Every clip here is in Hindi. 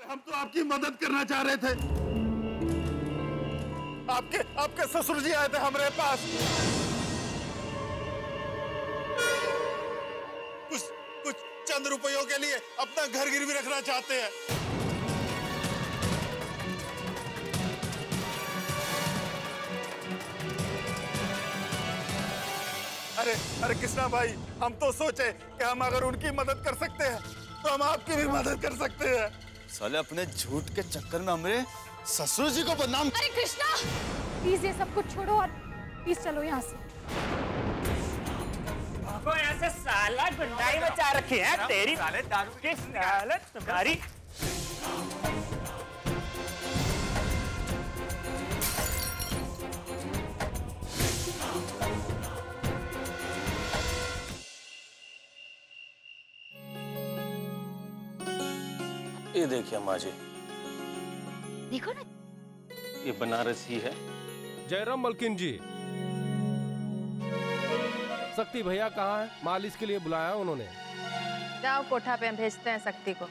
हम तो आपकी मदद करना चाह रहे थे। आपके ससुर जी आए थे हमारे पास। कुछ चंद रुपयों के लिए अपना घर गिरवी रखना चाहते हैं। अरे कृष्णा भाई, हम तो सोचे कि हम अगर उनकी मदद कर सकते हैं तो हम आपकी भी मदद कर सकते हैं। साले अपने झूठ के चक्कर में हमारे ससुर जी को बदनाम। अरे कृष्णा, प्लीज ये सब कुछ छोड़ो और प्लीज चलो यहाँ से। ऐसे साला गुंडाई मचा रखी है तेरी साले दारू की साले तुम्हारी। ये देखिए अम्मा जी, देखो ना, ये बनारसी है। जयराम मलकिन जी, शक्ति भैया कहाँ है? मालिश के लिए बुलाया उन्होंने। जाओ कोठा पे, हम भेजते हैं शक्ति को।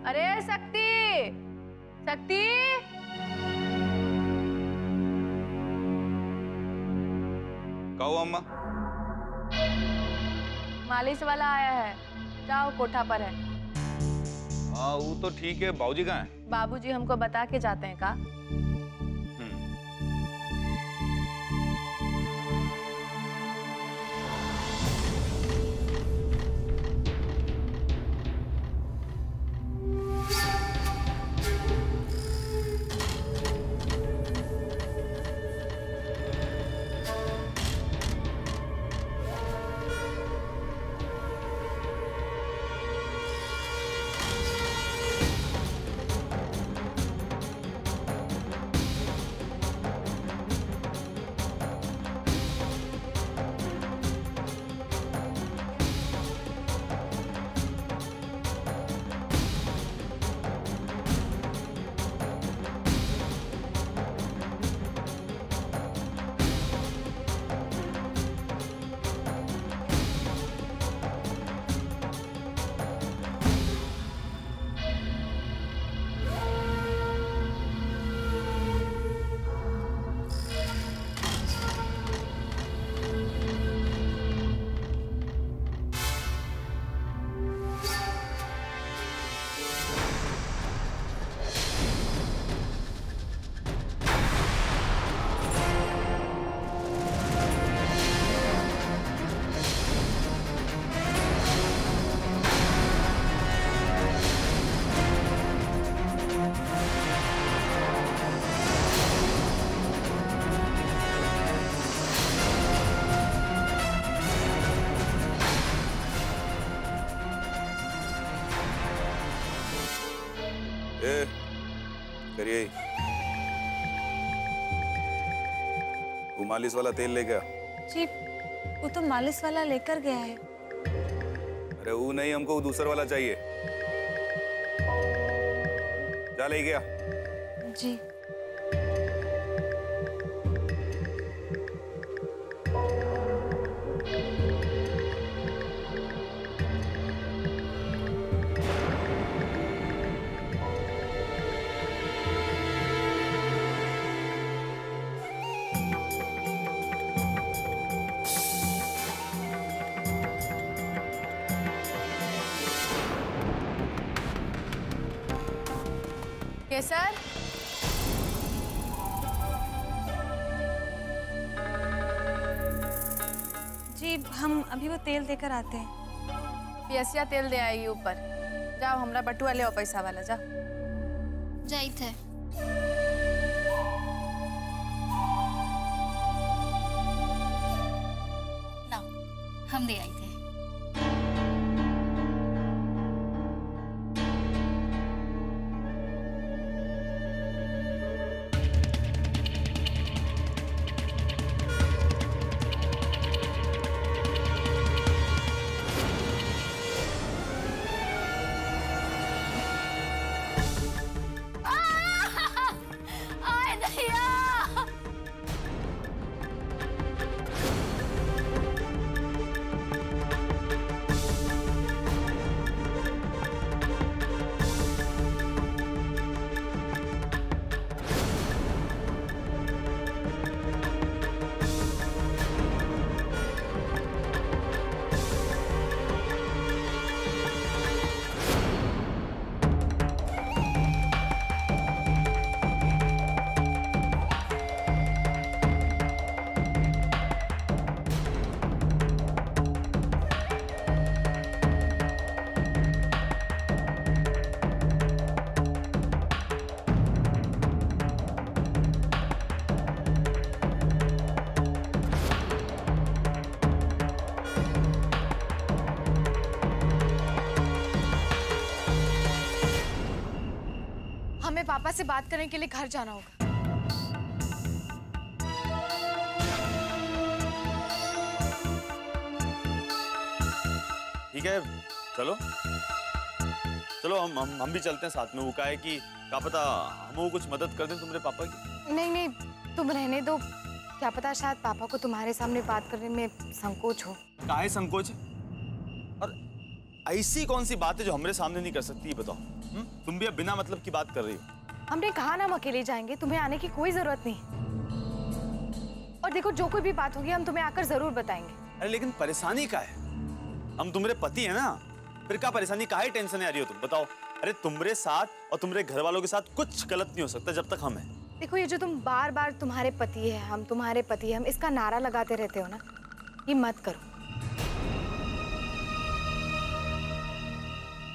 अरे शक्ति, शक्ति, कहो अम्मा। मालिश वाला आया है, जाओ कोठा पर है। हाँ वो तो ठीक है, बाबूजी कहाँ हैं? बाबूजी हमको बता के जाते हैं का। करिए, वो मालिश वाला तेल ले गया। जी, वो तो मालिश वाला लेकर गया है। अरे वो नहीं, हमको वो दूसरा वाला चाहिए। जा ले गया। जी। केसर, जी हम अभी वो तेल देकर आते हैं। पियसिया तेल दे आएगी ऊपर। जाओ हमरा बटुआ ले आओ, पैसा वाला जाओ। जाइत है। लाओ, हम दे आई थे। पापा से बात करने के लिए घर जाना होगा। ठीक है, चलो चलो हम भी चलते हैं साथ में। वो का है कि क्या पता हम वो कुछ मदद कर दें तुम्हारे पापा की। नहीं नहीं, तुम रहने दो। क्या पता शायद पापा को तुम्हारे सामने बात करने में संकोच हो। काहे संकोच? और ऐसी कौन सी बात है जो हमारे सामने नहीं कर सकती, ये बताओ। तुम भी अब बिना मतलब की बात कर रही हो। हमने कहा ना हम अकेले जाएंगे, तुम्हें आने की कोई जरूरत नहीं। और देखो, जो कोई भी बात होगी हम तुम्हें आकर जरूर बताएंगे। अरे लेकिन परेशानी क्या है? हम तुम्हारे पति है ना, फिर क्या परेशानी, काहे टेंशन आ रही हो तुम, बताओ। अरे तुम्हारे साथ और तुम्हारे घर वालों के साथ कुछ गलत नहीं हो सकता जब तक हम हैं। देखो, ये जो तुम बार बार तुम्हारे पति है हम, तुम्हारे पति है हम, इसका नारा लगाते रहते हो ना, ये मत करो।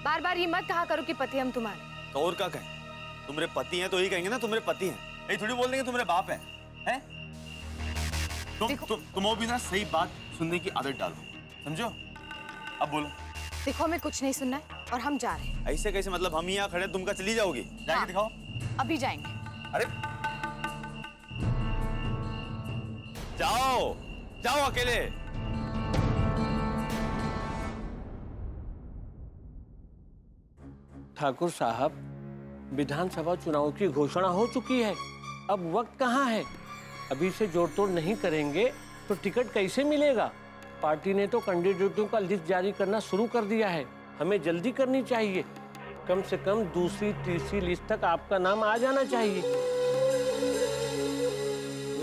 बार बार ये मत कहा करो कि पति हम तुम्हारे। तो और क्या कहें? तुम्हारे पति हैं तो यही कहेंगे ना तुम्हारे पति हैं, यही थोड़ी बोल देंगे तुम्हारे बाप हैं, हैं? तुम भी ना सही बात सुनने की आदत डालो, समझो? अब बोलो। देखो, हमें कुछ नहीं सुनना है और हम जा रहे हैं। ऐसे कैसे? मतलब हम यहाँ खड़े, तुम क्या चली जाओगी? जाके हाँ, दिखाओ। अभी जाएंगे। अरे जाओ जाओ अकेले। ठाकुर साहब, विधानसभा चुनाव की घोषणा हो चुकी है। अब वक्त कहाँ है? अभी से जोड़ तोड़ नहीं करेंगे तो टिकट कैसे मिलेगा? पार्टी ने तो कैंडिडेटों का लिस्ट जारी करना शुरू कर दिया है। हमें जल्दी करनी चाहिए। कम से कम दूसरी तीसरी लिस्ट तक आपका नाम आ जाना चाहिए।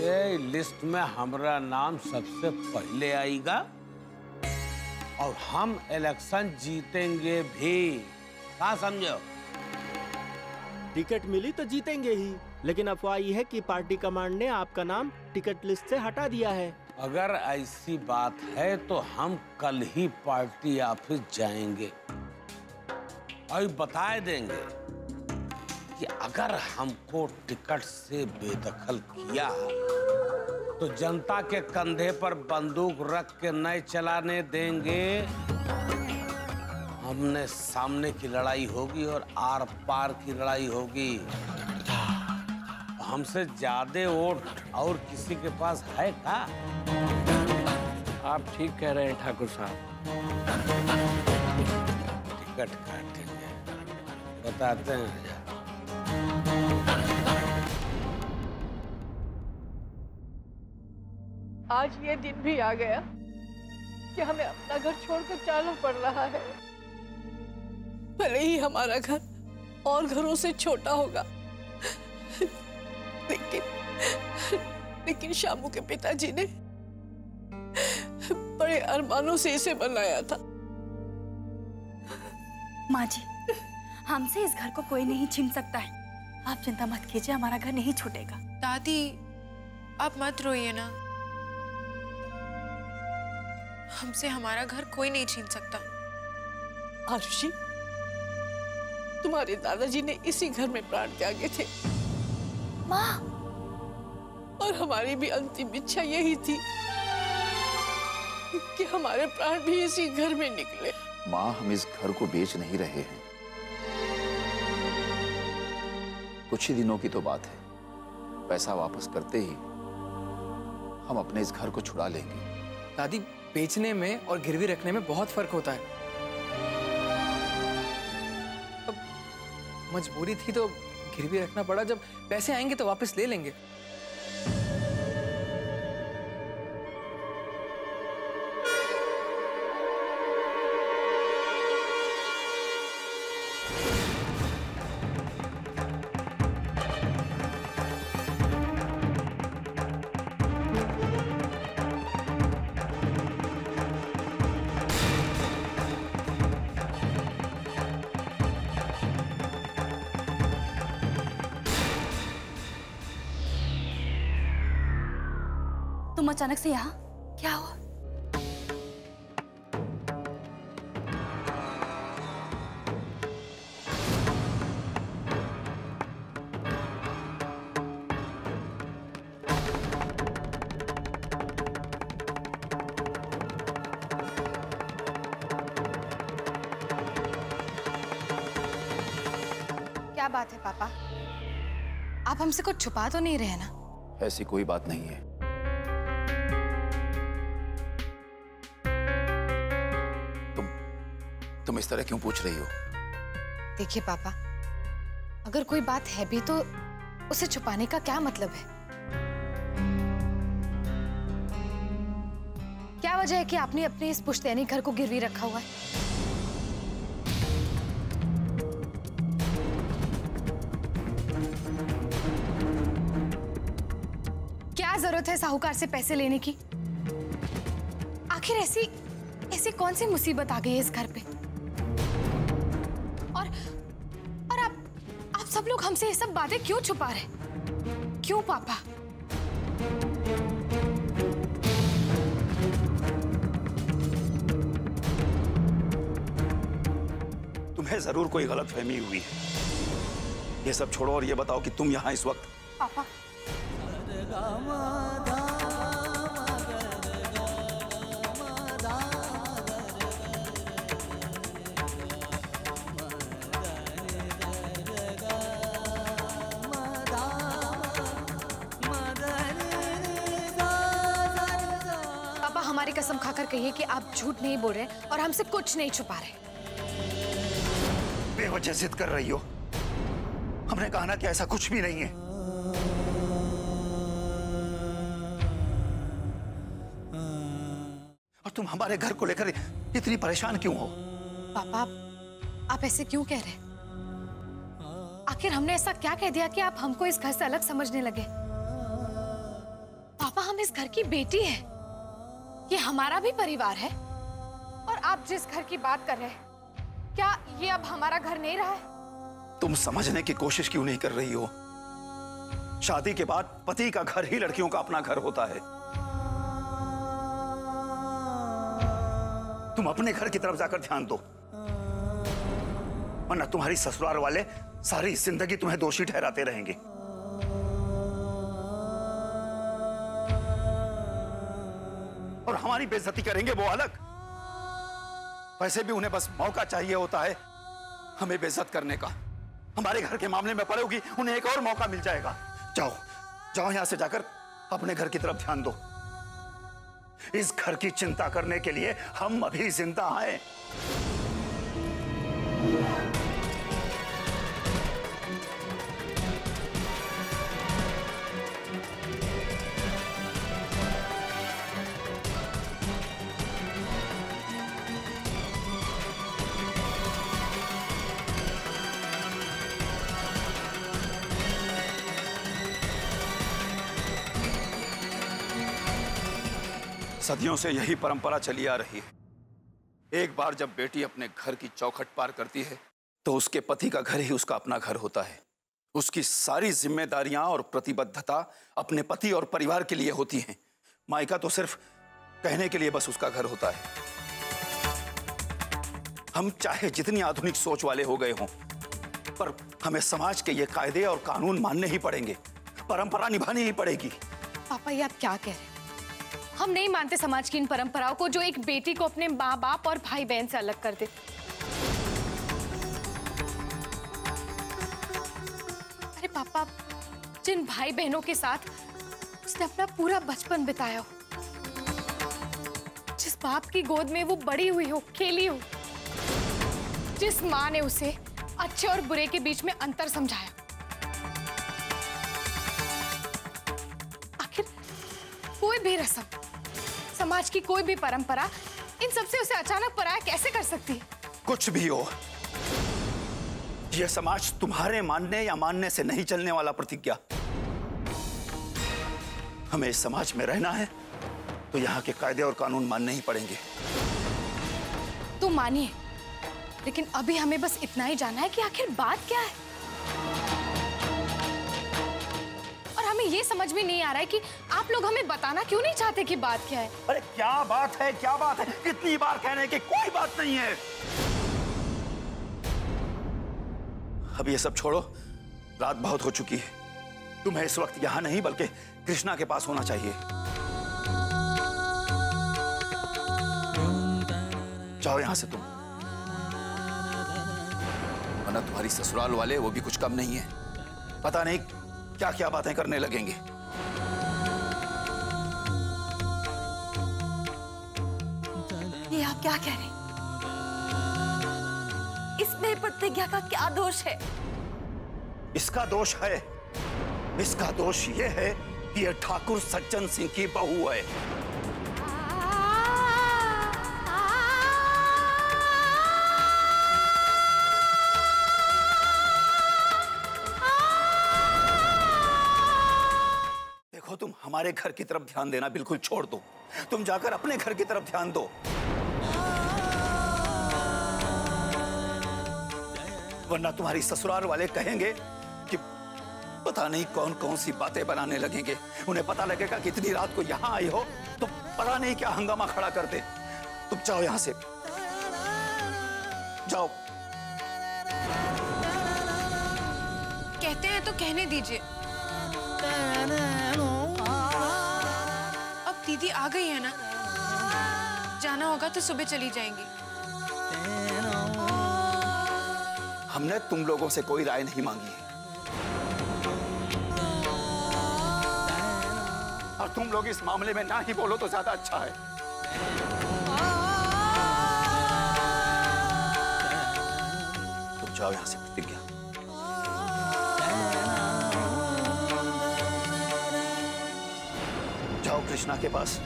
ये लिस्ट में हमारा नाम सबसे पहले आएगा और हम इलेक्शन जीतेंगे भी। क्या समझो? टिकट मिली तो जीतेंगे ही, लेकिन अफवाह यह है कि पार्टी कमांड ने आपका नाम टिकट लिस्ट से हटा दिया है। अगर ऐसी बात है तो हम कल ही पार्टी ऑफिस जाएंगे और बता देंगे कि अगर हमको टिकट से बेदखल किया तो जनता के कंधे पर बंदूक रख के नहीं चलाने देंगे। हमने सामने की लड़ाई होगी और आर पार की लड़ाई होगी। हमसे ज्यादा वोट और किसी के पास है क्या? आप ठीक कह रहे हैं ठाकुर साहब। टिकट काटेंगे, बताते हैं। आज ये दिन भी आ गया कि हमें अपना घर छोड़कर जाना पड़ रहा है। भले ही हमारा घर और घरों से छोटा होगा, लेकिन शामू के पिताजी ने बड़े अरमानों से इसे बनाया था। माँ जी, हमसे इस घर को कोई नहीं छीन सकता है। आप चिंता मत कीजिए, हमारा घर नहीं छूटेगा। दादी, आप मत रोइए ना। हमसे हमारा घर कोई नहीं छीन सकता। आरुषि, तुम्हारे दादाजी ने इसी घर में प्राण त्यागे थे। माँ, और हमारी भी अंतिम इच्छा यही थी कि हमारे प्राण भी इसी घर में निकले। माँ, हम इस घर को बेच नहीं रहे हैं। कुछ ही दिनों की तो बात है। पैसा वापस करते ही हम अपने इस घर को छुड़ा लेंगे। दादी, बेचने में और गिरवी रखने में बहुत फर्क होता है। अब मजबूरी थी तो गिरवी रखना पड़ा। जब पैसे आएंगे तो वापस ले लेंगे। तुम अचानक से यहाँ क्या हुआ? क्या बात है पापा? आप हमसे कुछ छुपा तो नहीं रहे ना? ऐसी कोई बात नहीं है। तुम इस तरह क्यों पूछ रही हो? देखिए पापा, अगर कोई बात है भी तो उसे छुपाने का क्या मतलब है? क्या वजह है कि आपने अपने इस पुश्तैनी घर को गिरवी रखा हुआ है? क्या जरूरत है साहूकार से पैसे लेने की? आखिर ऐसी कौन सी मुसीबत आ गई है इस घर पे? और आप सब लोग हमसे ये सब बातें क्यों छुपा रहे? क्यों पापा? तुम्हें जरूर कोई गलतफहमी हुई है। ये सब छोड़ो और ये बताओ कि तुम यहाँ इस वक्त। पापा, हमारी कसम खाकर कहिए कि आप झूठ नहीं बोल रहे और हमसे कुछ नहीं छुपा रहे। बेवजह जिद कर रही हो। हमने कहा ना कि ऐसा कुछ भी नहीं है। और तुम हमारे घर को लेकर इतनी परेशान क्यों हो? पापा, आप ऐसे क्यों कह रहे? आखिर हमने ऐसा क्या कह दिया कि आप हमको इस घर से अलग समझने लगे? पापा, हम इस घर की बेटी है। ये हमारा भी परिवार है। और आप जिस घर की बात कर रहे हैं, क्या ये अब हमारा घर नहीं रहा है? तुम समझने की कोशिश क्यों नहीं कर रही हो? शादी के बाद पति का घर ही लड़कियों का अपना घर होता है। तुम अपने घर की तरफ जाकर ध्यान दो, वरना तुम्हारी ससुराल वाले सारी जिंदगी तुम्हें दोषी ठहराते रहेंगे। और हमारी बेइज्जती करेंगे वो अलग। वैसे भी उन्हें बस मौका चाहिए होता है हमें बेइज्जत करने का। हमारे घर के मामले में पड़ोगी, उन्हें एक और मौका मिल जाएगा। जाओ जाओ, यहां से जाकर अपने घर की तरफ ध्यान दो। इस घर की चिंता करने के लिए हम अभी जिंदा हैं। सदियों से यही परंपरा चली आ रही है। एक बार जब बेटी अपने घर की चौखट पार करती है तो उसके पति का घर ही उसका अपना घर होता है। उसकी सारी जिम्मेदारियां और प्रतिबद्धता अपने पति और परिवार के लिए होती हैं। मायका तो सिर्फ कहने के लिए बस उसका घर होता है। हम चाहे जितनी आधुनिक सोच वाले हो गए हों, पर हमें समाज के ये कायदे और कानून मानने ही पड़ेंगे, परंपरा निभानी ही पड़ेगी। पापा, ये आप क्या कह रहे हैं? हम नहीं मानते समाज की इन परंपराओं को जो एक बेटी को अपने माँ बाप और भाई बहन से अलग कर दे। अरे पापा, जिन भाई बहनों के साथ उसने अपना पूरा बचपन बिताया हो, जिस बाप की गोद में वो बड़ी हुई हो, खेली हो, जिस माँ ने उसे अच्छे और बुरे के बीच में अंतर समझाया, आखिर कोई भी रस्म, समाज की कोई भी परंपरा इन सबसे उसे अचानक पराया कैसे कर सकती है? कुछ भी हो, यह समाज तुम्हारे मानने या मानने से नहीं चलने वाला प्रतिज्ञा। हमें इस समाज में रहना है तो यहाँ के कायदे और कानून मानने ही पड़ेंगे। तो मानिए, लेकिन अभी हमें बस इतना ही जानना है कि आखिर बात क्या है। और हमें ये समझ में नहीं आ रहा है कि आप लोग हमें बताना क्यों नहीं चाहते कि बात क्या है। अरे क्या बात है, क्या बात है? कितनी बार कहने की कोई बात नहीं है। अब ये सब छोड़ो, रात बहुत हो चुकी है। तुम्हें इस वक्त यहां नहीं बल्कि कृष्णा के पास होना चाहिए। जाओ यहां से तुम, वरना तुम्हारी ससुराल वाले वो भी कुछ कम नहीं है। पता नहीं क्या क्या बातें करने लगेंगे। ये आप क्या कह रहे हैं? इसमें प्रतिज्ञा का क्या दोष है? इसका दोष ये है कि ये ठाकुर सज्जन सिंह की बहू है। देखो, तुम हमारे घर की तरफ ध्यान देना बिल्कुल छोड़ दो। तुम जाकर अपने घर की तरफ ध्यान दो, वरना तुम्हारी ससुराल वाले कहेंगे कि पता नहीं कौन कौन सी बातें बनाने लगेंगे। उन्हें पता लगेगा कि इतनी रात को यहां आई हो तो पता नहीं क्या हंगामा खड़ा करते। तुम जाओ यहां से, जाओ। कहते हैं तो कहने दीजिए। अब दीदी आ गई है ना, जाना होगा तो सुबह चली जाएंगी। हमने तुम लोगों से कोई राय नहीं मांगी है, और तुम लोग इस मामले में ना ही बोलो तो ज्यादा अच्छा है। तुम जाओ यहां से प्रतिज्ञा। जाओ कृष्णा के पास,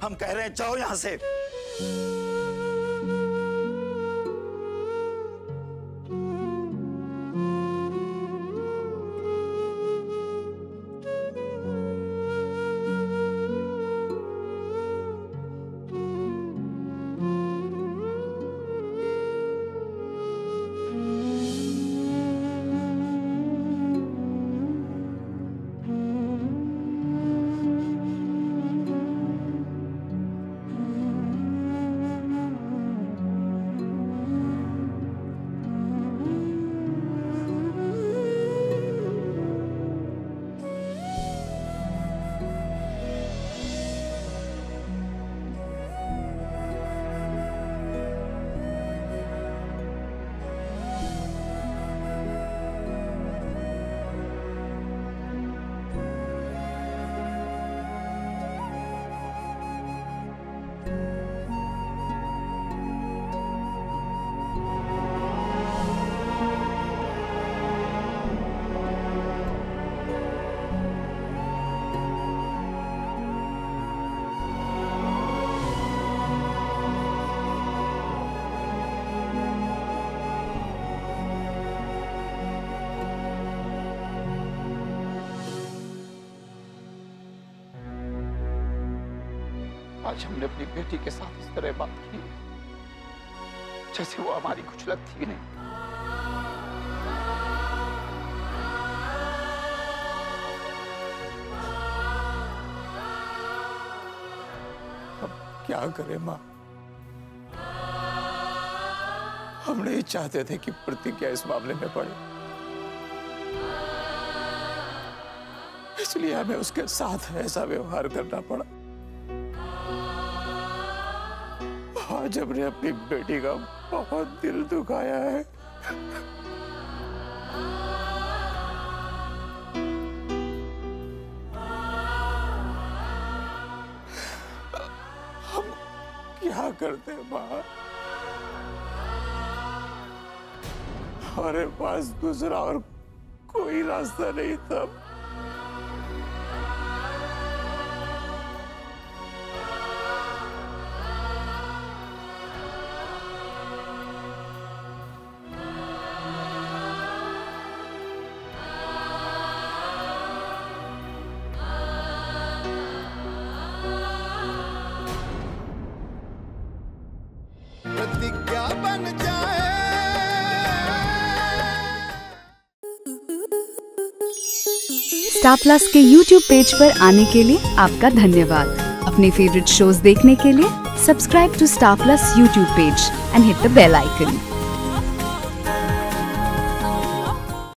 हम कह रहे हैं जाओ यहां से। आज हमने अपनी बेटी के साथ इस तरह बात की जैसे वो हमारी कुछ लगती ही नहीं। अब क्या करें माँ, हम नहीं चाहते थे कि प्रतिज्ञा इस मामले में पड़े, इसलिए हमें उसके साथ ऐसा व्यवहार करना पड़ा। आज हमने अपनी बेटी का बहुत दिल दुखाया है। हम क्या करते माँ, हमारे पास दूसरा और कोई रास्ता नहीं था। प्रतिज्ञा बन जाए। स्टार प्लस के YouTube पेज पर आने के लिए आपका धन्यवाद। अपने फेवरेट शोज देखने के लिए subscribe to Star Plus YouTube page and hit the bell icon.